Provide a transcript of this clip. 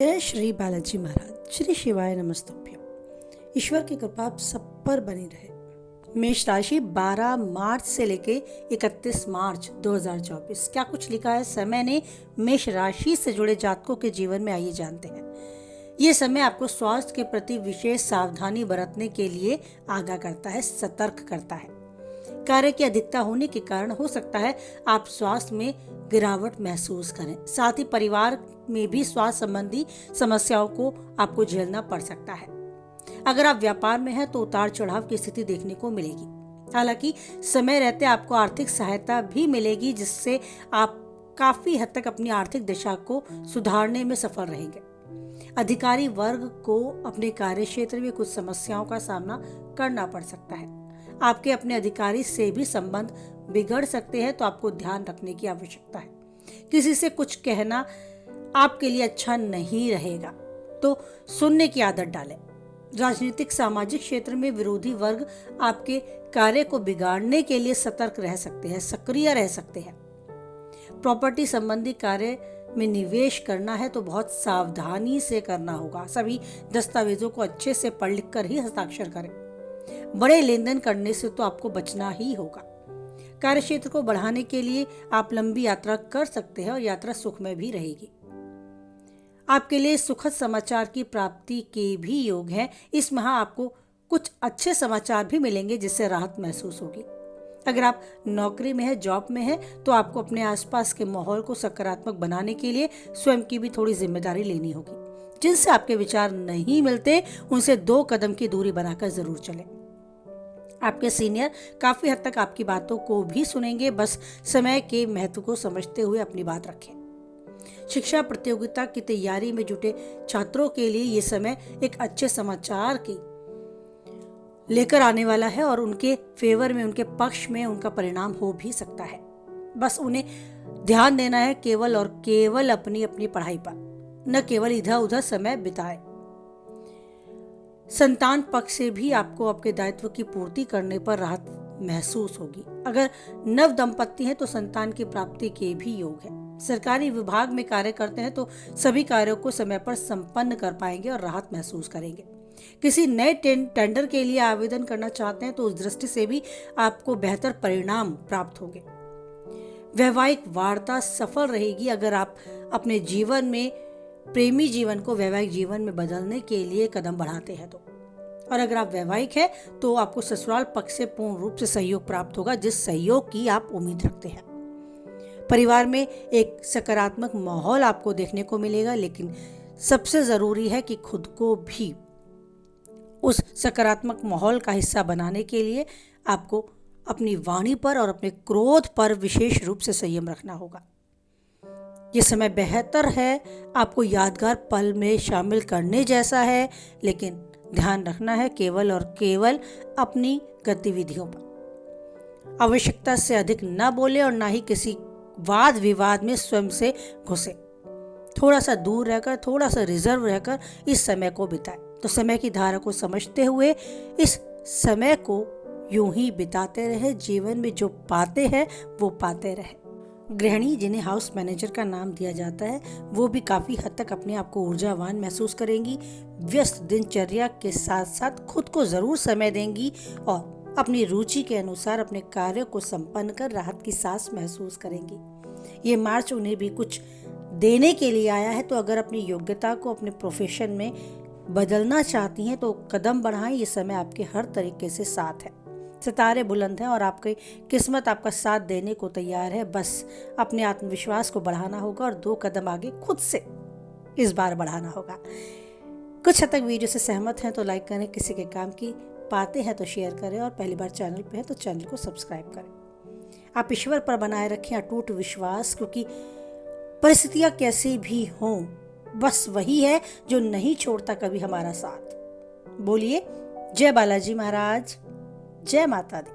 जय श्री बालाजी महाराज। श्री शिवाय नमस्तुभ्यम। ईश्वर की कृपा आप सब पर बनी रहे। मेष राशि 12 मार्च से लेके 31 मार्च 2024 क्या कुछ लिखा है समय ने मेष राशि से जुड़े जातकों के जीवन में, आइए जानते हैं। ये समय आपको स्वास्थ्य के प्रति विशेष सावधानी बरतने के लिए आगाह करता है, सतर्क करता है। कार्य की अधिकता होने के कारण हो सकता है आप स्वास्थ्य में गिरावट महसूस करें। साथ ही परिवार में भी स्वास्थ्य संबंधी समस्याओं को आपको झेलना पड़ सकता है। अगर आप व्यापार में हैं तो उतार चढ़ाव की स्थिति देखने को मिलेगी। हालांकि समय रहते आपको आर्थिक सहायता भी मिलेगी, जिससे आप काफी हद तक अपनी आर्थिक दिशा को सुधारने में सफल रहेंगे। अधिकारी वर्ग को अपने कार्य क्षेत्र में कुछ समस्याओं का सामना करना पड़ सकता है। आपके अपने अधिकारी से भी संबंध बिगड़ सकते हैं, तो आपको ध्यान रखने की आवश्यकता है। किसी से कुछ कहना आपके लिए अच्छा नहीं रहेगा, तो सुनने की आदत डालें। राजनीतिक सामाजिक क्षेत्र में विरोधी वर्ग आपके कार्य को बिगाड़ने के लिए सतर्क रह सकते हैं, सक्रिय रह सकते हैं। प्रॉपर्टी संबंधी कार्य में निवेश करना है तो बहुत सावधानी से करना होगा। सभी दस्तावेजों को अच्छे से पढ़ लिख कर ही हस्ताक्षर करें। बड़े लेन देन करने से तो आपको बचना ही होगा। कार्य क्षेत्र को बढ़ाने के लिए आप लंबी यात्रा कर सकते हैं और यात्रा सुखमय भी रहेगी। आपके लिए सुखद समाचार की प्राप्ति के भी योग हैं। इस माह आपको कुछ अच्छे समाचार भी मिलेंगे, जिससे राहत महसूस होगी। अगर आप नौकरी में है, जॉब में है, तो आपको अपने आसपास के माहौल को सकारात्मक बनाने के लिए स्वयं की भी थोड़ी जिम्मेदारी लेनी होगी। जिनसे आपके विचार नहीं मिलते, उनसे 2 कदम की दूरी बनाकर जरूर चलें। आपके सीनियर काफी हद तक आपकी बातों को भी सुनेंगे, बस समय के महत्व को समझते हुए अपनी बात रखें। शिक्षा प्रतियोगिता की तैयारी में जुटे छात्रों के लिए ये समय एक अच्छे समाचार की लेकर आने वाला है और उनके फेवर में, उनके पक्ष में उनका परिणाम हो भी सकता है। बस उन्हें ध्यान देना है केवल और केवल अपनी अपनी पढ़ाई पर, न केवल इधर उधर समय बिताए। संतान पक्ष से भी आपको आपके दायित्व की पूर्ति करने पर राहत महसूस होगी। अगर नव दंपत्ति हैं तो संतान की प्राप्ति के भी योग है। सरकारी विभाग में कार्य करते हैं तो सभी कार्यों को समय पर संपन्न कर पाएंगे और राहत महसूस करेंगे। किसी नए टेंडर के लिए आवेदन करना चाहते हैं तो उस दृष्टि से भी आपको बेहतर परिणाम प्राप्त होंगे। वैवाहिक वार्ता सफल रहेगी। अगर आप अपने जीवन में प्रेमी जीवन को वैवाहिक जीवन में बदलने के लिए कदम बढ़ाते हैं तो, और अगर आप वैवाहिक हैं तो आपको ससुराल पक्ष से पूर्ण रूप से सहयोग प्राप्त होगा, जिस सहयोग की आप उम्मीद रखते हैं। परिवार में एक सकारात्मक माहौल आपको देखने को मिलेगा, लेकिन सबसे जरूरी है कि खुद को भी उस सकारात्मक माहौल का हिस्सा बनाने के लिए आपको अपनी वाणी पर और अपने क्रोध पर विशेष रूप से संयम रखना होगा। ये समय बेहतर है, आपको यादगार पल में शामिल करने जैसा है, लेकिन ध्यान रखना है केवल और केवल अपनी गतिविधियों पर। आवश्यकता से अधिक न बोले और ना ही किसी वाद विवाद में स्वयं से घुसे। थोड़ा सा दूर रहकर, थोड़ा सा रिजर्व रहकर इस समय को बिताए। तो समय की धारा को समझते हुए इस समय को यूं ही बिताते रहे। जीवन में जो पाते हैं वो पाते रहे। गृहिणी, जिन्हें हाउस मैनेजर का नाम दिया जाता है, वो भी काफी हद तक अपने आप को ऊर्जावान महसूस करेंगी। व्यस्त दिनचर्या के साथ साथ खुद को जरूर समय देंगी और अपनी रुचि के अनुसार अपने कार्य को संपन्न कर राहत की सांस महसूस करेंगी। ये मार्च उन्हें भी कुछ देने के लिए आया है, तो अगर अपनी योग्यता को अपने प्रोफेशन में बदलना चाहती हैं तो कदम बढ़ाएं। ये समय आपके हर तरीके से साथ है। सितारे बुलंद हैं और आपकी किस्मत आपका साथ देने को तैयार है। बस अपने आत्मविश्वास को बढ़ाना होगा और 2 कदम आगे खुद से इस बार बढ़ाना होगा। कुछ हद तक वीडियो से सहमत हैं तो लाइक करें, किसी के काम की पाते हैं तो शेयर करें और पहली बार चैनल पे हैं तो चैनल को सब्सक्राइब करें। आप ईश्वर पर बनाए रखें अटूट विश्वास, क्योंकि परिस्थितियां कैसी भी हों, बस वही है जो नहीं छोड़ता कभी हमारा साथ। बोलिए जय बालाजी महाराज, जय माता दी।